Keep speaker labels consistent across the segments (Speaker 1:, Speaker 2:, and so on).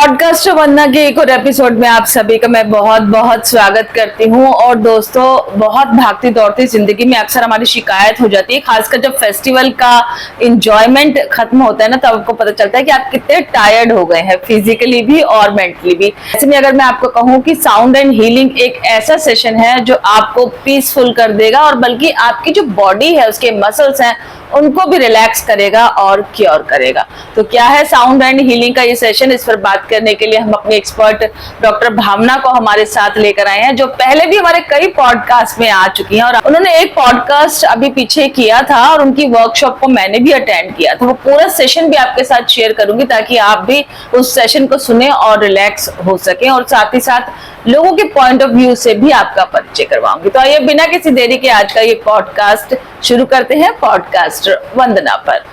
Speaker 1: Podcast वंदना के एक और एपिसोड में आप सभी का मैं बहुत बहुत स्वागत करती हूँ। और दोस्तों, बहुत भागती दौड़ती जिंदगी में अक्सर हमारी शिकायत हो जाती है, खासकर जब फेस्टिवल का एंजॉयमेंट खत्म होता है ना, तब आपको पता चलता है कि आप कितने टायर्ड हो गए हैं, फिजिकली भी और मेंटली भी। ऐसे में अगर मैं आपको कहूँ कि साउंड एंड हीलिंग एक ऐसा सेशन है जो आपको पीसफुल कर देगा और बल्कि आपकी जो बॉडी है, उसके मसल्स हैं, उनको भी रिलैक्स करेगा और क्योर करेगा। तो क्या है साउंड एंड हीलिंग का ये सेशन, इस पर बात करने के लिए हम अपने एक्सपर्ट डॉक्टर भावना को हमारे साथ लेकर आए हैं, जो पहले भी हमारे कई पॉडकास्ट में आ चुकी हैं। और उन्होंने एक पॉडकास्ट अभी पीछे किया था और उनकी वर्कशॉप को मैंने भी अटेंड किया था। वो पूरा सेशन भी आपके साथ शेयर करूंगी ताकि आप भी उस सेशन को सुने और रिलैक्स हो सके, और साथ ही साथ लोगों के पॉइंट ऑफ व्यू से भी आपका परिचय करवाऊंगी। तो आइए बिना किसी देरी के आज का ये पॉडकास्ट शुरू करते हैं पॉडकास्ट वंदना पर।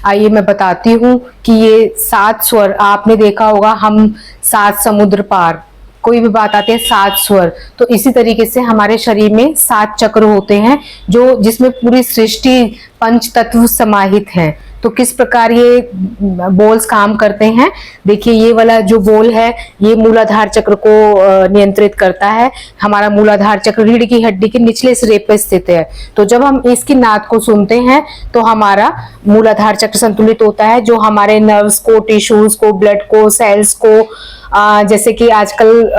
Speaker 2: आइए मैं बताती हूँ कि ये 7 स्वर आपने देखा होगा, हम 7 समुद्र पार, कोई भी बात आती है 7 स्वर। तो इसी तरीके से हमारे शरीर में 7 चक्र होते हैं, जो जिसमें पूरी सृष्टि पंच तत्व समाहित हैं। तो किस प्रकार ये बोल्स काम करते हैं, देखिए ये वाला जो बोल है ये मूलाधार चक्र को नियंत्रित करता है। हमारा मूलाधार चक्र रीढ़ की हड्डी के निचले सिरे पे स्थित है। तो जब हम इसकी नाद को सुनते हैं तो हमारा मूलाधार चक्र संतुलित होता है, जो हमारे नर्व्स को, टिश्यूज को, ब्लड को, सेल्स को, जैसे कि आजकल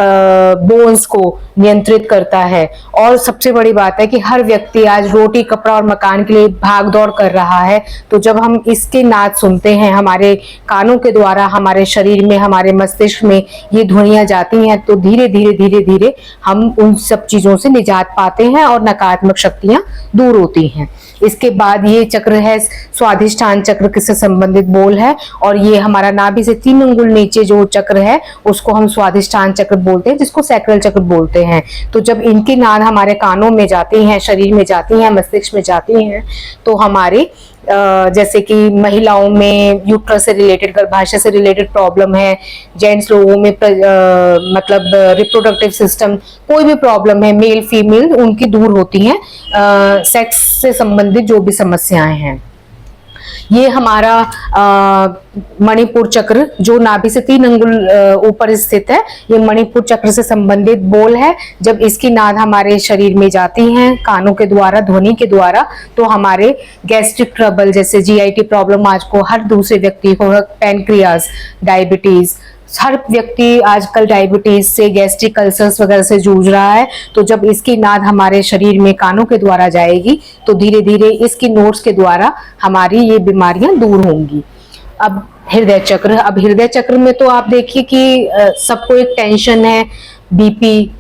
Speaker 2: बोन्स को नियंत्रित करता है। और सबसे बड़ी बात है कि हर व्यक्ति आज रोटी, कपड़ा और मकान के लिए भाग दौड़ कर रहा है। तो जब हम इसके नाद सुनते हैं हमारे कानों के द्वारा, हमारे शरीर में, हमारे मस्तिष्क में ये ध्वनियां जाती हैं, तो धीरे धीरे धीरे धीरे हम उन सब चीजों से निजात पाते हैं और नकारात्मक शक्तियां दूर होती हैं। इसके बाद ये चक्र है स्वाधिष्ठान चक्र से संबंधित बोल है, और ये हमारा नाभि से 3 अंगुल नीचे जो चक्र है उसको हम स्वाधिष्ठान चक्र बोलते हैं, जिसको सैक्रल चक्र बोलते हैं। तो जब इनकी नाद हमारे कानों में जाती हैं, शरीर में जाती हैं, मस्तिष्क में जाती हैं, तो हमारे जैसे कि महिलाओं में यूट्रस से रिलेटेड, गर्भाशय से रिलेटेड प्रॉब्लम है, जेंट्स लोगों में मतलब रिप्रोडक्टिव सिस्टम कोई भी प्रॉब्लम है, मेल फीमेल, उनकी दूर होती हैं। सेक्स से संबंधित जो भी समस्याएं हैं। ये हमारा मणिपुर चक्र जो नाभि से 3 अंगुल ऊपर स्थित है, ये मणिपुर चक्र से संबंधित बोल है। जब इसकी नाद हमारे शरीर में जाती है कानों के द्वारा, ध्वनि के द्वारा, तो हमारे गैस्ट्रिक ट्रबल, जैसे जीआईटी प्रॉब्लम आज को हर दूसरे व्यक्ति को, पैनक्रियाज, डायबिटीज, हर व्यक्ति आजकल डायबिटीज से, गैस्ट्रिक अल्सर्स वगैरह से जूझ रहा है। तो जब इसकी नाद हमारे शरीर में कानों के द्वारा जाएगी तो धीरे धीरे इसकी नोट्स के द्वारा हमारी ये बीमारियां दूर होंगी। अब हृदय चक्र, अब हृदय चक्र में तो आप देखिए कि सबको एक टेंशन है, बीपी,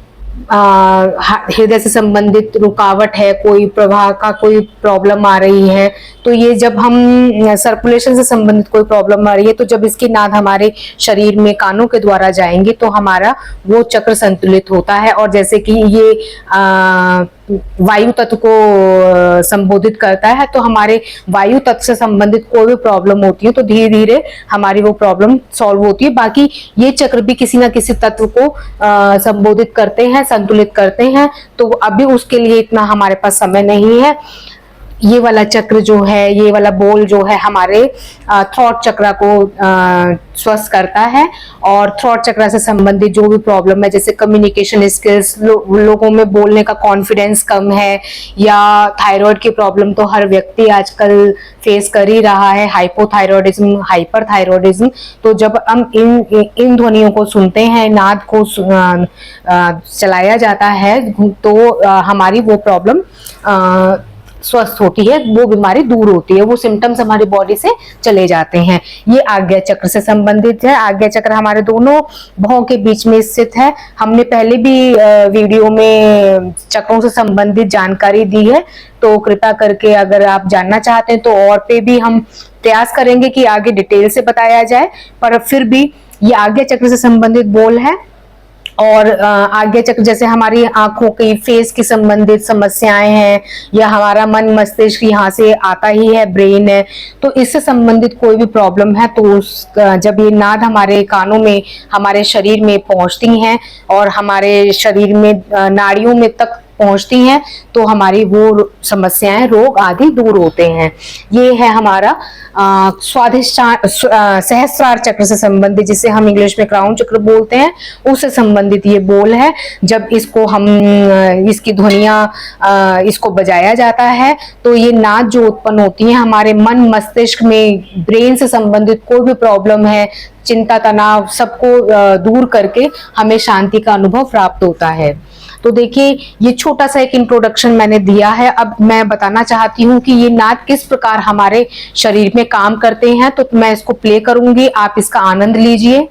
Speaker 2: हृदय से संबंधित रुकावट है, कोई प्रवाह का कोई प्रॉब्लम आ रही है। तो ये जब हम सर्कुलेशन से संबंधित कोई प्रॉब्लम आ रही है, तो जब इसकी नाद हमारे शरीर में कानों के द्वारा जाएंगे तो हमारा वो चक्र संतुलित होता है। और जैसे कि ये वायु तत्व को संबोधित करता है, तो हमारे वायु तत्व से संबंधित कोई भी प्रॉब्लम होती है तो धीरे धीरे हमारी वो प्रॉब्लम सॉल्व होती है। बाकी ये चक्र भी किसी ना किसी तत्व को संबोधित करते हैं, संतुलित करते हैं। तो अभी उसके लिए इतना हमारे पास समय नहीं है। ये वाला चक्र जो है, ये वाला बोल जो है, हमारे थ्रॉट चक्र को स्वस्थ करता है। और थ्रॉट चक्र से संबंधित जो भी प्रॉब्लम है, जैसे कम्युनिकेशन स्किल्स, लोगों में बोलने का कॉन्फिडेंस कम है, या थायराइड की प्रॉब्लम तो हर व्यक्ति आजकल फेस कर ही रहा है, हाइपोथायरॉयडिज्म, हाइपरथायरॉयडिज्म। तो जब हम इन ध्वनियों को सुनते हैं, नाद को चलाया जाता है, तो हमारी वो प्रॉब्लम स्वस्थ होती है, वो बीमारी दूर होती है, वो सिम्टम्स हमारी बॉडी से चले जाते हैं। ये आज्ञा चक्र से संबंधित है। आज्ञा चक्र हमारे दोनों भौं के बीच में स्थित है। हमने पहले भी वीडियो में चक्रों से संबंधित जानकारी दी है, तो कृपया करके अगर आप जानना चाहते हैं तो और पे भी हम प्रयास करेंगे कि आगे डिटेल से बताया जाए। पर फिर भी ये आज्ञा चक्र से संबंधित बोल है। और आज्ञा चक्र जैसे हमारी आंखों की, फेस की संबंधित समस्याएं हैं, या हमारा मन मस्तिष्क यहाँ से आता ही है, ब्रेन है, तो इससे संबंधित कोई भी प्रॉब्लम है तो जब ये नाद हमारे कानों में, हमारे शरीर में पहुंचती हैं और हमारे शरीर में नाड़ियों में तक पहुंचती हैं तो हमारी वो समस्याएं, रोग आदि दूर होते हैं। ये है हमारा स्वाधिष्ठान सहस्त्रार चक्र से संबंधित, जिसे हम इंग्लिश में क्राउन चक्र बोलते हैं, उससे संबंधित ये बोल है। जब इसको हम इसकी ध्वनियां इसको बजाया जाता है तो ये नाद जो उत्पन्न होती है, हमारे मन मस्तिष्क में, ब्रेन से संबंधित कोई भी प्रॉब्लम है, चिंता तनाव, सबको दूर करके हमें शांति का अनुभव प्राप्त होता है। तो देखिए, ये छोटा सा एक इंट्रोडक्शन मैंने दिया है। अब मैं बताना चाहती हूँ कि ये नाद किस प्रकार हमारे शरीर में काम करते हैं, तो मैं इसको प्ले करूंगी, आप इसका आनंद लीजिए।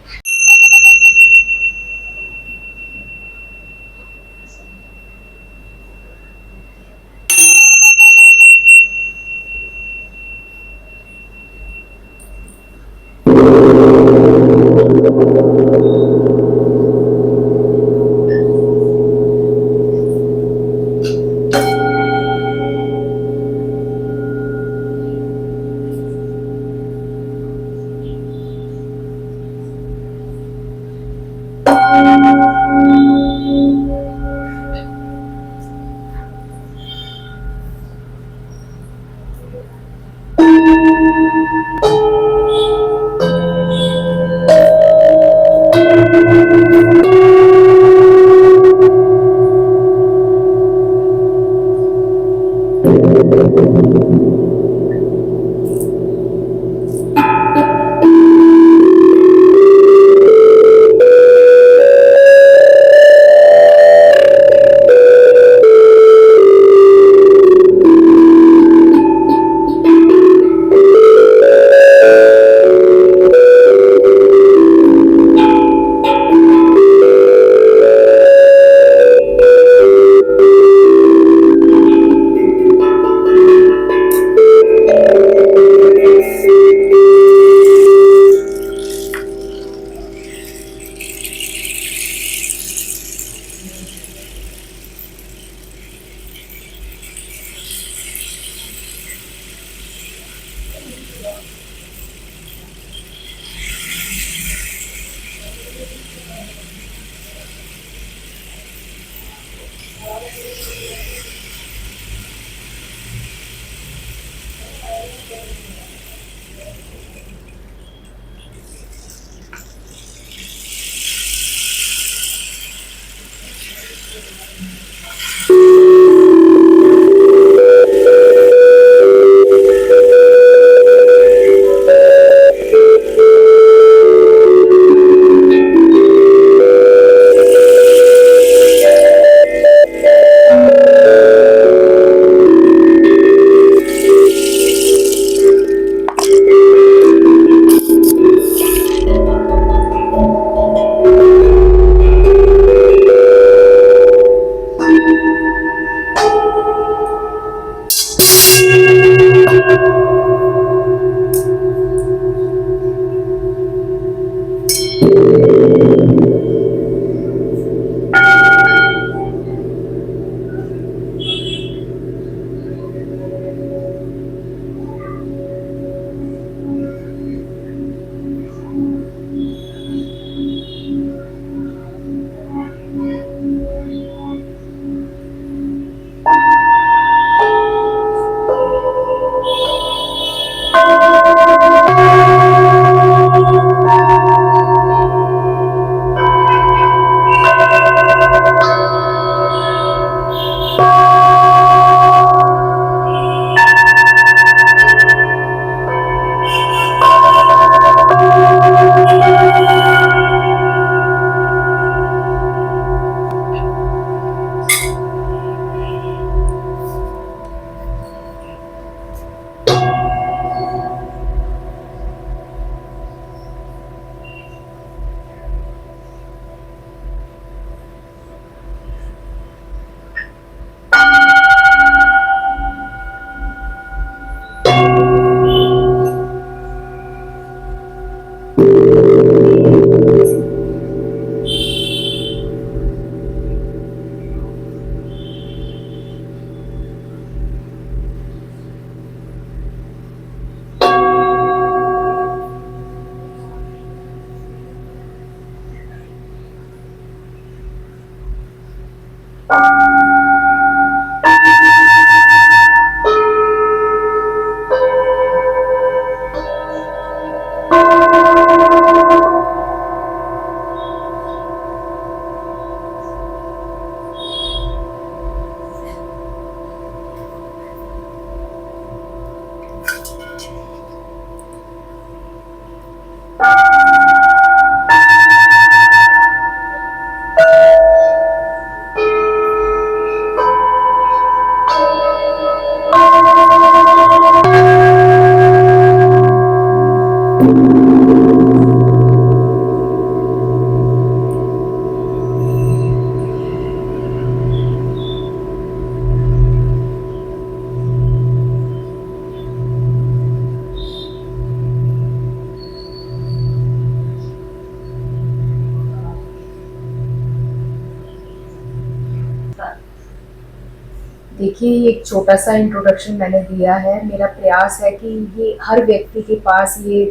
Speaker 2: देखिए, ये एक छोटा सा इंट्रोडक्शन मैंने दिया है। मेरा प्रयास है कि ये हर व्यक्ति के पास ये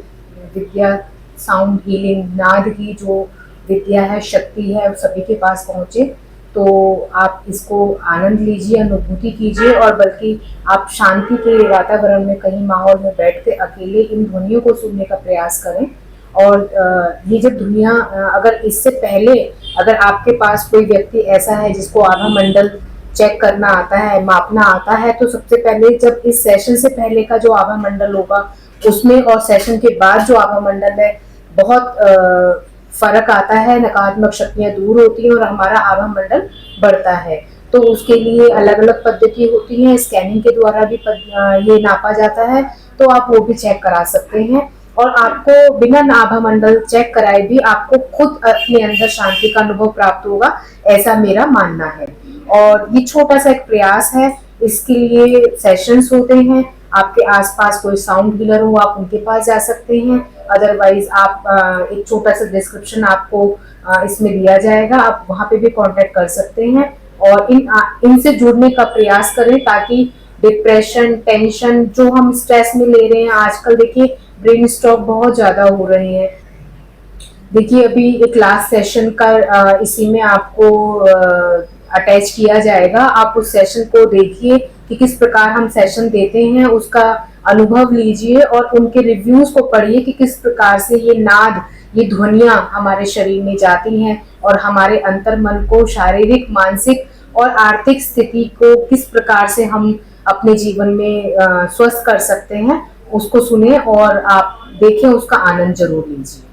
Speaker 2: विद्या, साउंड हीलिंग, नाद की जो विद्या है, शक्ति है, वो सभी के पास पहुँचे। तो आप इसको आनंद लीजिए, अनुभूति कीजिए, और बल्कि आप शांति के वातावरण में कहीं माहौल में बैठ के अकेले इन ध्वनियों को सुनने का प्रयास करें। और ये जब दुनिया, अगर इससे पहले अगर आपके पास कोई व्यक्ति ऐसा है जिसको आभा मंडल चेक करना आता है, मापना आता है, तो सबसे पहले जब इस सेशन से पहले का जो आभा मंडल होगा उसमें और सेशन के बाद जो आभा मंडल है, बहुत फर्क आता है। नकारात्मक शक्तियां दूर होती हैं और हमारा आभा मंडल बढ़ता है। तो उसके लिए अलग अलग पद्धति होती है, स्कैनिंग के द्वारा भी ये नापा जाता है, तो आप वो भी चेक करा सकते हैं। और आपको बिना आभा मंडल चेक कराए भी आपको खुद अपने अंदर शांति का अनुभव प्राप्त होगा, ऐसा मेरा मानना है। और ये छोटा सा एक प्रयास है, इसके लिए सेशंस होते हैं। आपके आसपास कोई साउंड हीलर हो, आप उनके पास जा सकते हैं। अदरवाइज आप एक छोटा सा डिस्क्रिप्शन आपको इसमें दिया जाएगा, आप वहाँ पे भी कांटेक्ट कर सकते हैं और इनसे जुड़ने का प्रयास करें, ताकि डिप्रेशन, टेंशन, जो हम स्ट्रेस में ले रहे हैं आजकल, देखिए ब्रेन स्ट्रोक बहुत ज्यादा हो रहे हैं। देखिए अभी एक लास्ट सेशन का इसी में आपको अटैच किया जाएगा। आप उस सेशन को देखिए कि किस प्रकार हम सेशन देते हैं, उसका अनुभव लीजिए और उनके रिव्यूज को पढ़िए कि किस प्रकार से ये नाद, ये ध्वनियां हमारे शरीर में जाती हैं और हमारे अंतर मन को शारीरिक, मानसिक और आर्थिक स्थिति को किस प्रकार से हम अपने जीवन में स्वस्थ कर सकते हैं। उसको सुने और आप देखें, उसका आनंद जरूर लीजिए।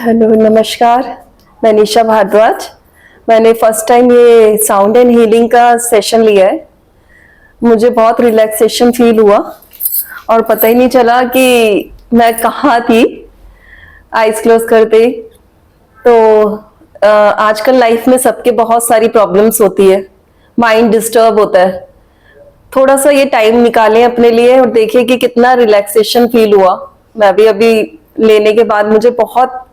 Speaker 3: हेलो नमस्कार, मैं निशा भारद्वाज। मैंने फर्स्ट टाइम ये साउंड एंड हीलिंग का सेशन लिया है। मुझे बहुत रिलैक्सेशन फील हुआ और पता ही नहीं चला कि मैं कहाँ थी आइज क्लोज करते। तो आजकल लाइफ में सबके बहुत सारी प्रॉब्लम्स होती है, माइंड डिस्टर्ब होता है। थोड़ा सा ये टाइम निकालें अपने लिए और देखिए कि कितना रिलैक्सेशन फील हुआ। मैं भी अभी लेने के बाद मुझे बहुत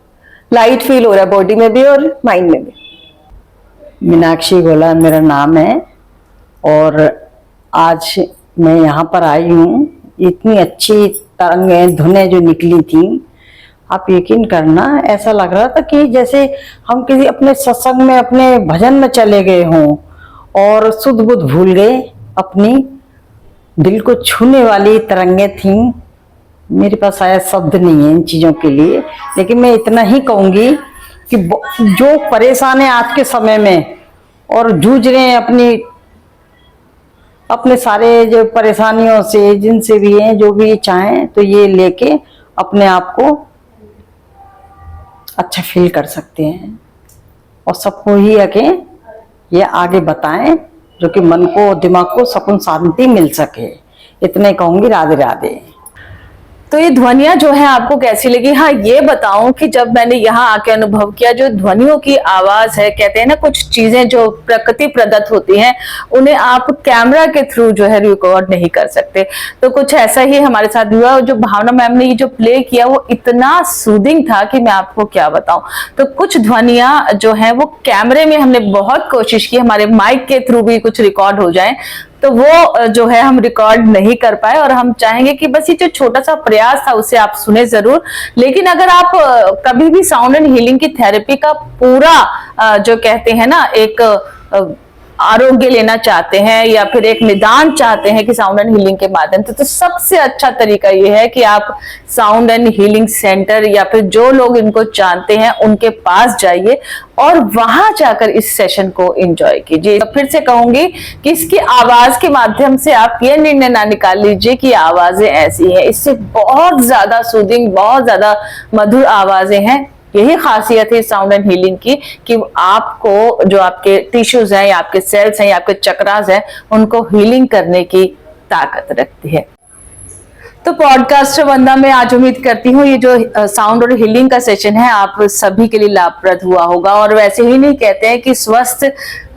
Speaker 3: लाइट फील हो रहा है, बॉडी में भी और माइंड में भी।
Speaker 4: मीनाक्षी गोला मेरा नाम है और आज मैं यहाँ पर आई हूँ। इतनी अच्छी तरंगें धुनें जो निकली थी, आप यकीन करना, ऐसा लग रहा था कि जैसे हम किसी अपने सत्संग में, अपने भजन में चले गए हों और सुध बुध भूल गए। अपनी दिल को छूने वाली तरंगें थीं। मेरे पास शायद शब्द नहीं है इन चीज़ों के लिए, लेकिन मैं इतना ही कहूँगी कि जो परेशान है आज के समय में और जूझ रहे हैं अपने सारे जो परेशानियों से, जिनसे भी हैं, जो भी चाहें तो ये लेके अपने आप को अच्छा फील कर सकते हैं और सबको ही आके ये आगे बताएं, जो कि मन को, दिमाग को सुकून शांति मिल सके। इतने कहूँगी। राधे राधे।
Speaker 1: तो ये ध्वनियां जो है आपको कैसी लगी? हाँ, ये बताऊं कि जब मैंने यहाँ आके अनुभव किया, जो ध्वनियों की आवाज है, कहते हैं ना कुछ चीजें जो प्रकृति प्रदत्त होती हैं उन्हें आप कैमरा के थ्रू जो है रिकॉर्ड नहीं कर सकते। तो कुछ ऐसा ही हमारे साथ हुआ और जो भावना मैम ने ये जो प्ले किया वो इतना सूदिंग था कि मैं आपको क्या बताऊं। तो कुछ ध्वनियां जो है वो कैमरे में हमने बहुत कोशिश की, हमारे माइक के थ्रू भी कुछ रिकॉर्ड हो जाए, तो वो जो है हम रिकॉर्ड नहीं कर पाए। और हम चाहेंगे कि बस ये जो छोटा सा प्रयास था उसे आप सुने जरूर। लेकिन अगर आप कभी भी साउंड एंड हीलिंग की थेरेपी का पूरा जो कहते हैं ना एक आरोग्य लेना चाहते हैं या फिर एक निदान चाहते हैं कि साउंड एंड हीलिंग के माध्यम से, तो सबसे अच्छा तरीका ये है कि आप साउंड एंड हीलिंग सेंटर या फिर जो लोग इनको जानते हैं उनके पास जाइए और वहां जाकर इस सेशन को एंजॉय कीजिए। तो फिर से कहूंगी कि इसकी आवाज के माध्यम से आप ये निर्णय ना निकाल लीजिए कि आवाजें ऐसी हैं। इससे बहुत ज्यादा सूदिंग, बहुत ज्यादा मधुर आवाजें हैं। यही खासियत है साउंड एंड हीलिंग की कि आपको जो आपके टिश्यूज हैं या आपके सेल्स हैं या आपके चक्रास हैं उनको हीलिंग करने की ताकत रखती है। तो पॉडकास्टर वंदा, मैं आज उम्मीद करती हूँ ये जो साउंड और हीलिंग का सेशन है आप सभी के लिए लाभप्रद हुआ होगा। और वैसे ही नहीं कहते हैं कि स्वस्थ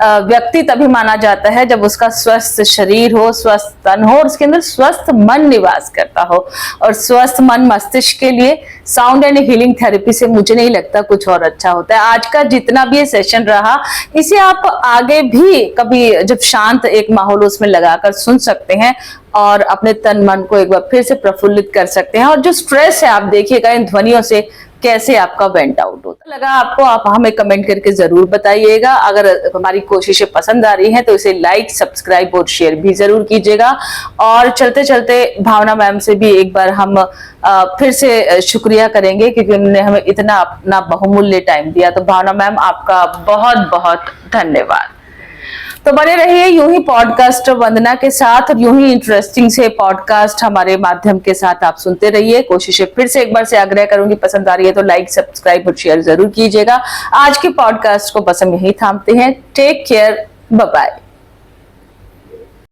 Speaker 1: व्यक्ति तभी माना जाता है जब उसका स्वस्थ शरीर हो, स्वस्थ तन हो और उसके अंदर स्वस्थ मन निवास करता हो। और स्वस्थ मन मस्तिष्क के लिए साउंड एंड हीलिंग थेरेपी से मुझे नहीं लगता कुछ और अच्छा होता है। आज का जितना भी ये सेशन रहा, इसे आप आगे भी कभी जब शांत एक माहौल उसमें लगाकर सुन सकते हैं और अपने तन मन को एक बार फिर से प्रफुल्लित कर सकते हैं। और जो स्ट्रेस है आप देखिएगा इन ध्वनियों से कैसे आपका वेंट आउट होता लगा आपको, आप हमें कमेंट करके जरूर बताइएगा। अगर हमारी कोशिशें पसंद आ रही हैं तो इसे लाइक, सब्सक्राइब और शेयर भी जरूर कीजिएगा। और चलते चलते भावना मैम से भी एक बार हम फिर से शुक्रिया करेंगे क्योंकि उन्होंने हमें इतना अपना बहुमूल्य टाइम दिया। तो भावना मैम, आपका बहुत बहुत धन्यवाद। तो बने रहिए यूं ही पॉडकास्ट वंदना के साथ और यूं ही इंटरेस्टिंग से पॉडकास्ट हमारे माध्यम के साथ आप सुनते रहिए। कोशिशें फिर से एक बार से आग्रह करूंगी, पसंद आ रही है तो लाइक, सब्सक्राइब और शेयर जरूर कीजिएगा। आज के पॉडकास्ट को बस हम यही थामते हैं। Take care, bye bye.